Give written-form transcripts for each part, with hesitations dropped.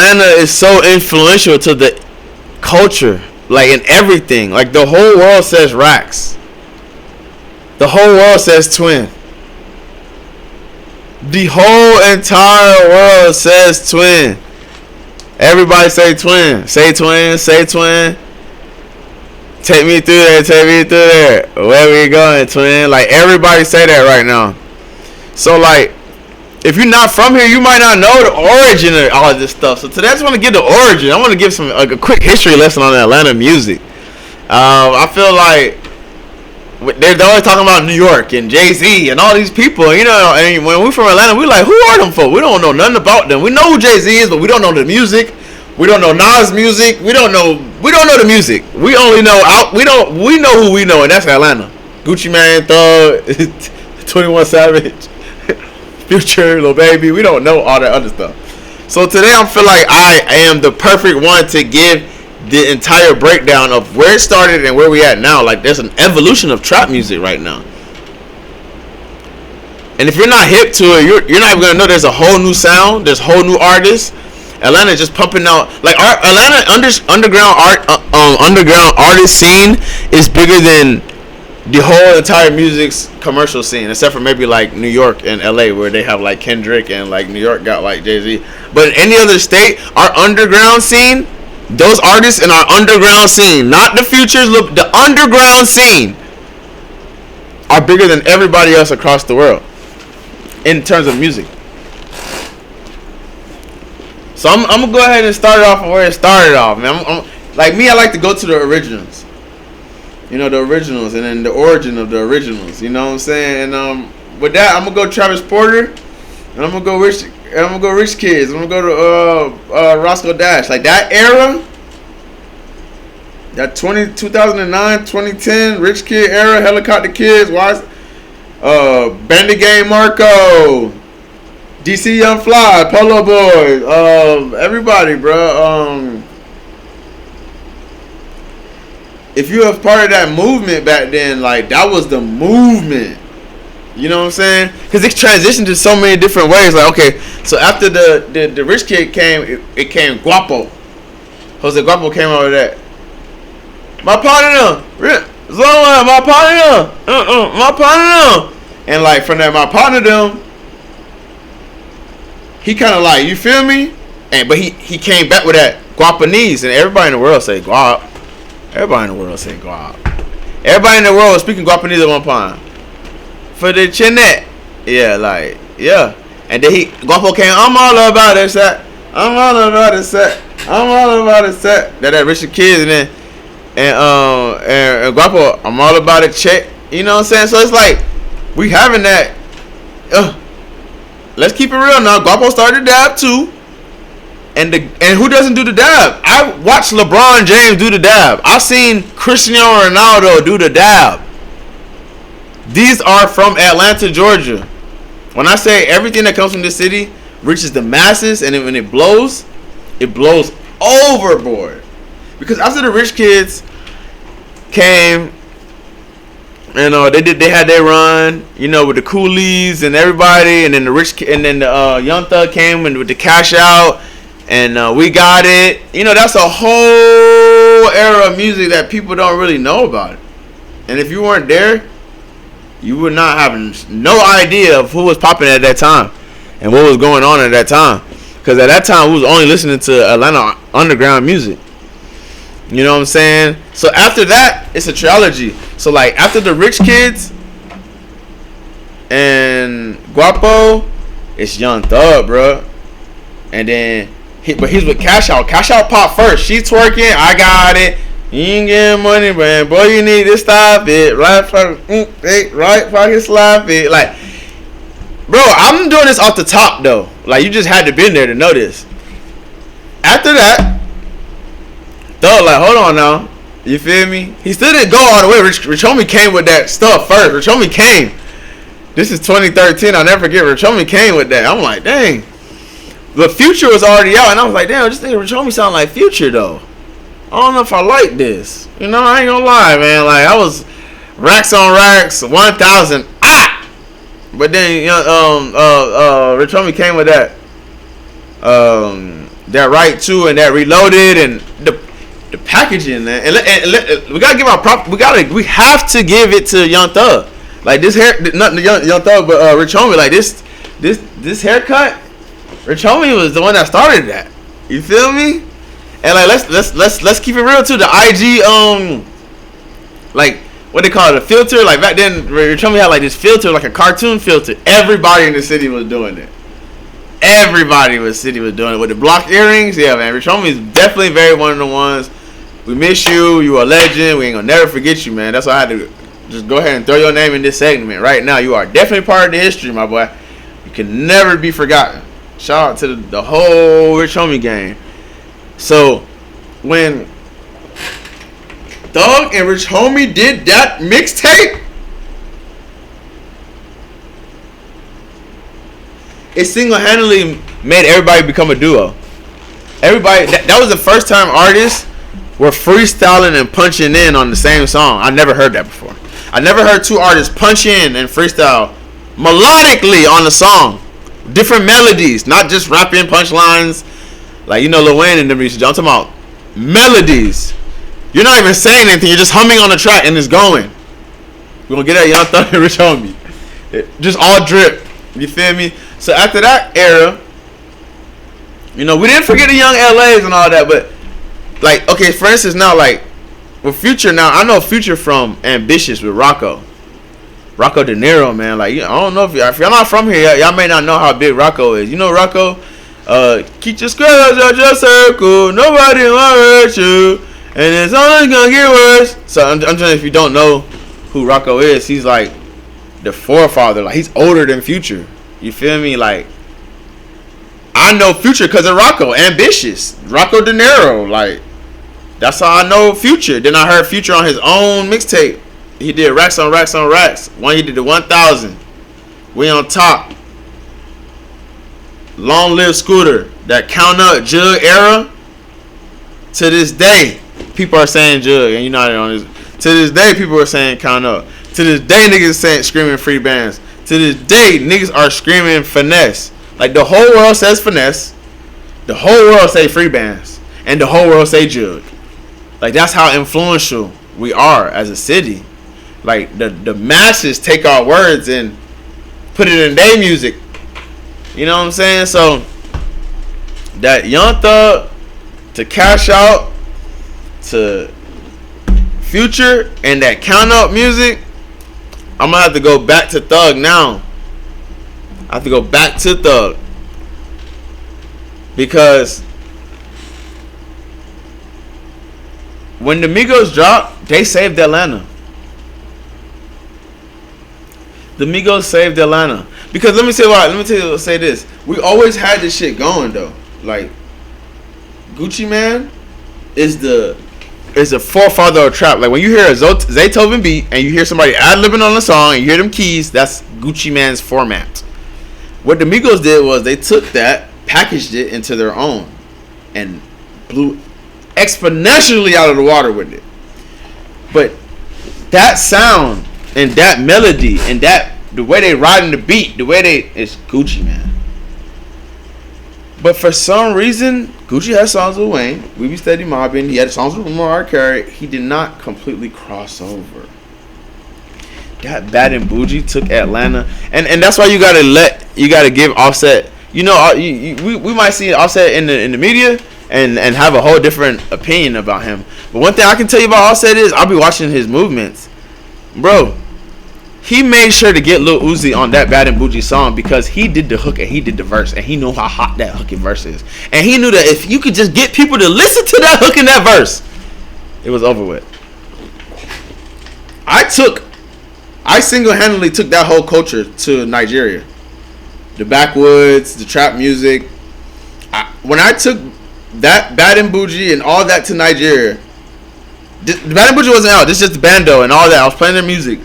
Atlanta is so influential to the culture, like in everything. Like the whole world says Rax. The whole world says Twin. The whole entire world says Twin. Everybody say Twin. Say Twin. Say Twin. Take me through there. Take me through there. Where we going, Twin? Like everybody say that right now. So like, if you're not from here, you might not know the origin of all of this stuff. So today I just want to give the origin. I want to give some like a quick history lesson on Atlanta music. I feel like they're always talking about New York and Jay-Z and all these people. You know, and when we're from Atlanta, we like, who are them folks? We don't know nothing about them. We know who Jay-Z is, but we don't know the music. We don't know Nas music. We don't know the music. We only know we know who we know, and that's Atlanta. Gucci Mane, Thug, 21 Savage, Future, Lil Baby. We don't know all that other stuff. So today I feel like I am the perfect one to give the entire breakdown of where it started and where we at now. Like there's an evolution of trap music right now. And if you're not hip to it, you're not even gonna know there's a whole new sound, there's whole new artists. Atlanta just pumping out like our Atlanta underground artist scene is bigger than the whole entire music's commercial scene, except for maybe like New York and LA where they have like Kendrick and like New York got like Jay-Z. But in any other state, our underground scene, those artists in our underground scene, not the futures, look, the underground scene are bigger than everybody else across the world in terms of music. So I'm gonna go ahead and start it off where it started off, man. Like me, I like to go to the originals. You know, the originals, and then the origin of the originals. You know what I'm saying? And with that, I'm gonna go Travis Porter, and I'm gonna go Rich Kids. I'm gonna go to Roscoe Dash. Like that era, that 2009, 2010 Rich Kid era, Helicopter Kids, Bandit Game Marco, DC Young Fly, Polo Boy, everybody, bro. If you were part of that movement back then, like that was the movement. You know what I'm saying? Because it transitioned to so many different ways. Like, okay, so after the Rich Kid came, it came Guapo. Jose Guapo came out of that. My partner, Zola, my partner. And like from that, my partner them, he kind of like, you feel me? And but he came back with that Guapanese, and everybody in the world say Guap. Everybody in the world say Guap. Everybody in the world was speaking Guapanese at one point. For the Chinette. Yeah, like, yeah. And then Guapo came, I'm all about it, set. I'm all about it, set. I'm all about it, set. That Richard Kids, and Guapo, I'm all about it, check. You know what I'm saying? So it's like, we having that, let's keep it real now. Guapo started dab too. And who doesn't do the dab? I watched LeBron James do the dab. I've seen Cristiano Ronaldo do the dab. These are from Atlanta, Georgia. When I say everything that comes from this city reaches the masses, and when it blows overboard. Because after the Rich Kids came, and they had their run, you know, with the Coolies and everybody, and then the Young Thug came and with the Cash Out, and We Got It. You know, that's a whole era of music that people don't really know about. And if you weren't there, you would not have no idea of who was popping at that time and what was going on at that time. Because at that time, we was only listening to Atlanta underground music. You know what I'm saying? So after that, it's a trilogy. So like after the Rich Kids and Guapo, it's Young Thug, bro. And then he's with Cash Out. Cash Out pop first. She's twerking. I got it. You ain't getting money, man. Boy, you need to stop it. Right pocket slap it. Like, bro, I'm doing this off the top though. Like, you just had to be there to know this. After that, Thug like, hold on now. You feel me? He still didn't go all the way. Rich Homie came with that stuff first. Rich Homie came. This is 2013. I'll never forget. Rich Homie came with that. I'm like, dang. The Future was already out, and I was like, damn, this thing Rich Homie sound like Future though. I don't know if I like this. You know, I ain't gonna lie, man. Like, I was racks on racks, 1,000. But then, you know, Rich Homie came with that that right too, and that Reloaded and the packaging, man. And we gotta give our prop. We have to give it to Young Thug. Like this hair, not the Young Thug, but Rich Homie. Like this haircut. Rich Homie was the one that started that. You feel me? And like let's keep it real too. The IG like what they call it, a filter. Like back then, Rich Homie had like this filter, like a cartoon filter. Everybody in the city was doing it. Everybody in the city was doing it with the block earrings. Yeah, man. Rich Homie is definitely very one of the ones. We miss you. You a legend. We ain't gonna never forget you, man. That's why I had to just go ahead and throw your name in this segment right now. You are definitely part of the history, my boy. You can never be forgotten. Shout out to the whole Rich Homie gang. So when Thug and Rich Homie did that mixtape, it single-handedly made everybody become a duo. Everybody, that was the first time artists were freestyling and punching in on the same song. I never heard that before. I never heard two artists punch in and freestyle melodically on the song. Different melodies, not just rapping punchlines like, you know, Lil Wayne and them. I'm talking about melodies. You're not even saying anything. You're just humming on the track and it's going. We're going to get that Young Thug and Rich Homie. Just all drip. You feel me? So after that era, you know, we didn't forget the Young LAs and all that, but like, okay, for instance, now like with Future, now I know Future from Ambitious with Rocco De Niro, man. Like, I don't know if y'all not from here, y'all may not know how big Rocco is. You know Rocco, keep your squares out your circle, nobody wanna hurt you, and it's only gonna get worse. So I'm telling you, if you don't know who Rocco is, he's like the forefather. Like, he's older than Future. You feel me? Like, I know Future because of Rocco. Ambitious. Rocco De Niro. Like, that's how I know Future. Then I heard Future on his own mixtape. He did Racks on Racks on Racks. One, he did the 1000. We on top. Long Live Scooter. That Count Up Jug era. To this day, people are saying Jug. And you know on this. To this day, people are saying Count Up. To this day, niggas saying screaming free bands. To this day, niggas are screaming finesse. Like, the whole world says finesse. The whole world say free bands. And the whole world say Jug. Like, that's how influential we are as a city. Like, the masses take our words and put it in their music. You know what I'm saying? So, that Young Thug to Cash Out to Future and that Count Up music, I'm going to have to go back to Thug now. I have to go back to Thug. Because when the Migos dropped, they saved Atlanta. The Migos saved Atlanta. Because let me say this. We always had this shit going though. Like, Gucci Mane is the forefather of trap. Like, when you hear a Zaytoven beat and you hear somebody ad-libbing on the song and you hear them keys, that's Gucci Mane's format. What the Migos did was they took that, packaged it into their own, and blew exponentially out of the water with it. But that sound and that melody and that the way they riding the beat, it's Gucci Mane. But for some reason, Gucci had songs with Wayne. We Be Steady Mobbing. He had songs with Mariah Carey. He did not completely cross over. That Bad and Bougie took Atlanta, and that's why you gotta give Offset. You know, we might see Offset in the media and have a whole different opinion about him. But one thing I can tell you about Offset is I'll be watching his movements, bro. He made sure to get Lil Uzi on that Bad and Bougie song because he did the hook and he did the verse and he knew how hot that hook and verse is. And he knew that if you could just get people to listen to that hook and that verse, it was over with. I single-handedly took that whole culture to Nigeria. The backwoods, the trap music. When I took that Bad and Bougie and all that to Nigeria, the Bad and Bougie wasn't out. This is just the bando and all that. I was playing their music.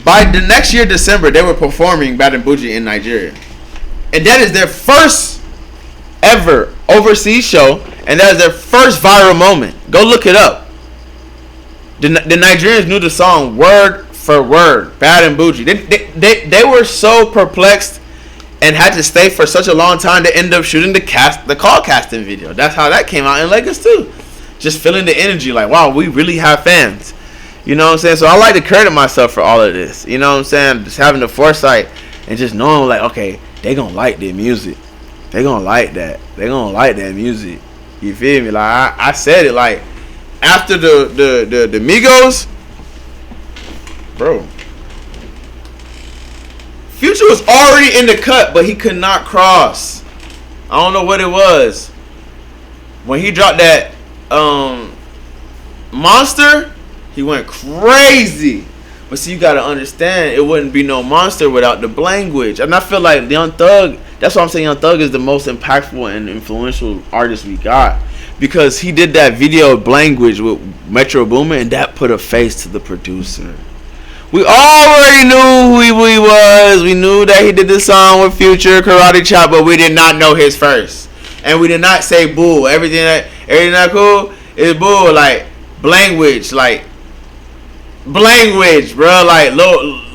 By the next year, December, they were performing Bad and Bougie in Nigeria. And that is their first ever overseas show. And that is their first viral moment. Go look it up. The Nigerians knew the song word for word. Bad and Bougie. They were so perplexed and had to stay for such a long time to end up shooting the call casting video. That's how that came out in Lakers too. Just feeling the energy, like, wow, we really have fans. You know what I'm saying? So I like to credit myself for all of this. You know what I'm saying? Just having the foresight and just knowing, like, okay, they gonna like their music. They gonna like that. They gonna like that music. You feel me? Like I said it, like after the Migos, bro. Future was already in the cut, but he could not cross. I don't know what it was. When he dropped that Monster, he went crazy. But see, you gotta understand, it wouldn't be no Monster without the Blanguage. And I feel like Young Thug, that's why I'm saying Young Thug is the most impactful and influential artist we got. Because he did that video Blanguage with Metro Boomin, and that put a face to the producer. We already knew who he was. We knew that he did this song with Future, Karate Chop, but we did not know his verse. And we did not say boo. Everything that cool is boo. Like Blanguage, bro.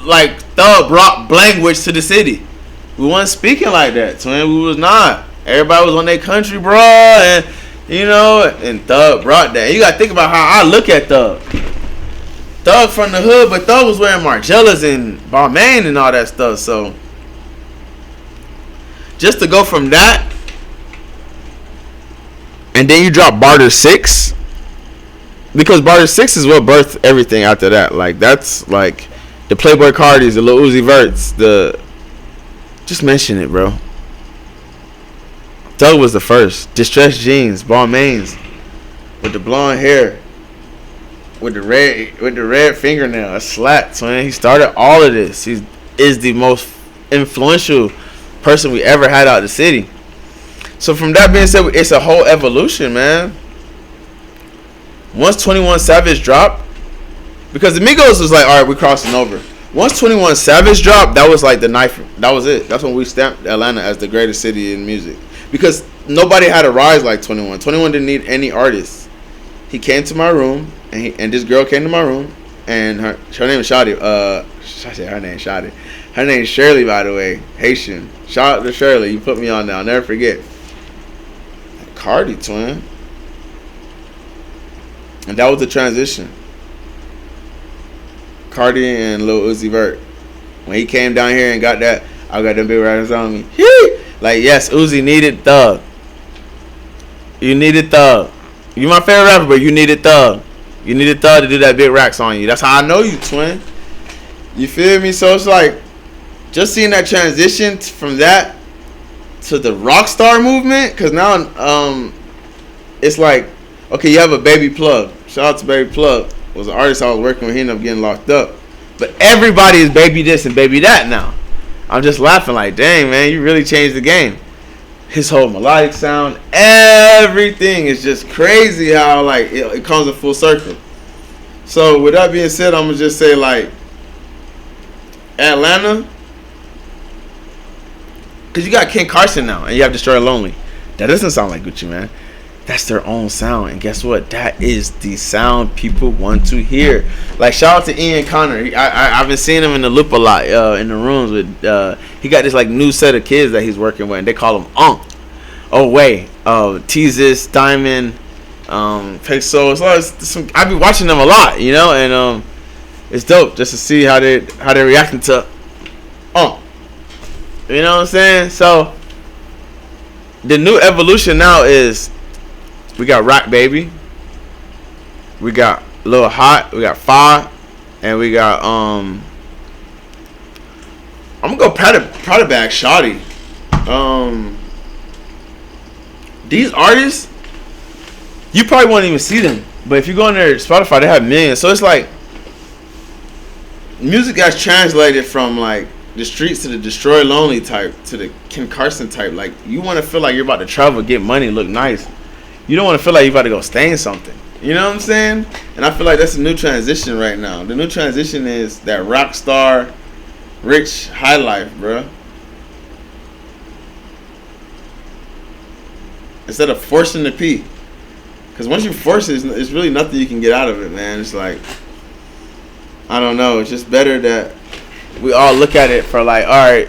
Like Thug brought Blanguage to the city. We wasn't speaking like that, twin. We was not. Everybody was on their country, bro, and you know, and Thug brought that. You gotta think about how I look at Thug. Thug from the hood, but Thug was wearing Margielas and Balmain and all that stuff. So just to go from that, and then you drop Barter 6, because Barter 6 is what birthed everything after that. Like that's like the Playboy Cardis, the Lil Uzi Verts, just mention it, bro. Thug was the first. Distressed jeans, Balmains, with the blonde hair. With the red fingernail, a slat, man. He started all of this. He is the most influential person we ever had out of the city. So from that being said, it's a whole evolution, man. Once 21 Savage dropped, because the Migos was like, all right, we're crossing over. Once 21 Savage dropped, that was like the knife. That was it. That's when we stamped Atlanta as the greatest city in music. Because nobody had a rise like 21. 21 didn't need any artists. He came to my room, and this girl came to my room, and her name is Shadi. Her name is Shadi. Her name is Shirley, by the way, Haitian. Shout out to Shirley. You put me on there. I'll never forget. Cardi, twin. And that was the transition. Cardi and Lil Uzi Vert. When he came down here and got that, I got them big rappers on me. Like, yes, Uzi needed Thug. You needed Thug. You my favorite rapper, but you needed Thug. You needed Thug to do that big racks on you. That's how I know you, twin. You feel me? So it's like, just seeing that transition from that to the Rockstar movement, because now it's like, okay, you have a Baby Plug. Shout out to Baby Plug. Was an artist I was working with. He ended up getting locked up. But everybody is Baby this and Baby that now. I'm just laughing like, dang, man, you really changed the game. His whole melodic sound, everything is just crazy how like it comes in full circle. So with that being said, I'm gonna just say like Atlanta, because you got Ken Carson now and you have Destroy Lonely. That doesn't sound like Gucci Mane. That's their own sound, and guess what? That is the sound people want to hear. Like shout out to Ian Connor. I've been seeing him in the loop a lot in the rooms with. He got this like new set of kids that he's working with, and they call him Unk. Oh wait, Teezus, Diamond, Peso. I be watching them a lot, you know, and it's dope just to see how they reacting to Unk. You know what I'm saying? So the new evolution now is. We got Rock Baby, we got Lil Hot, we got Fa, and we got I'm gonna go Prada Bag Shawty. These artists, you probably won't even see them, but if you go on their Spotify, they have millions. So it's like music has translated from like the streets to the Destroy Lonely type to the Ken Carson type. Like you want to feel like you're about to travel, get money, look nice. You don't want to feel like you're about to go stain something. You know what I'm saying? And I feel like that's a new transition right now. The new transition is that rock star, rich, high life, bro. Instead of forcing the P. Because once you force it, it's really nothing you can get out of it, man. It's like, I don't know. It's just better that we all look at it for like, all right,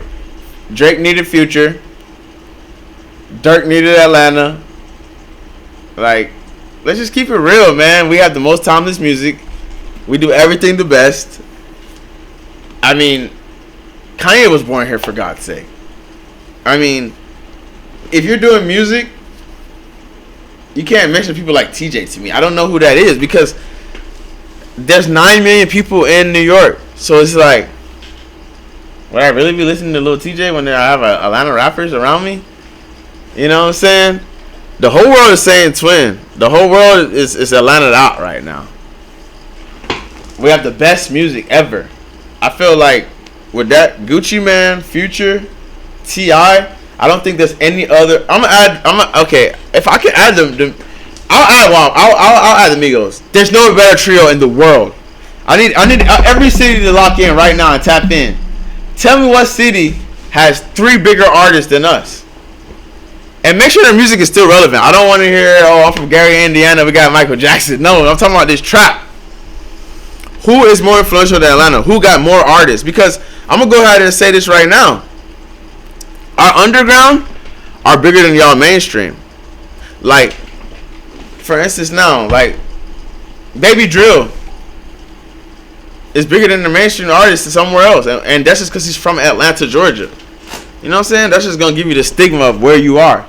Drake needed Future. Dirk needed Atlanta. Like, let's just keep it real, man. We have the most timeless music. We do everything the best. I mean, Kanye was born here, for God's sake. I mean, if you're doing music, you can't mention people like TJ to me. I don't know who that is because there's 9 million people in New York. So it's like, would I really be listening to Lil TJ when I have Atlanta rappers around me? You know what I'm saying? The whole world is saying Twin. The whole world is Atlanta out right now. We have the best music ever. I feel like with that, Gucci Mane, Future, T.I., I don't think there's any other. Okay, if I can add them, I'll add the Migos. There's no better trio in the world. I need every city to lock in right now and tap in. Tell me what city has 3 bigger artists than us. And make sure their music is still relevant. I don't want to hear, oh, I'm from Gary, Indiana, we got Michael Jackson. No, I'm talking about this trap. Who is more influential than Atlanta? Who got more artists? Because I'm going to go ahead and say this right now. Our underground are bigger than y'all mainstream. Like, for instance now, like, Baby Drill is bigger than the mainstream artist somewhere else. And that's just because he's from Atlanta, Georgia. You know what I'm saying? That's just going to give you the stigma of where you are.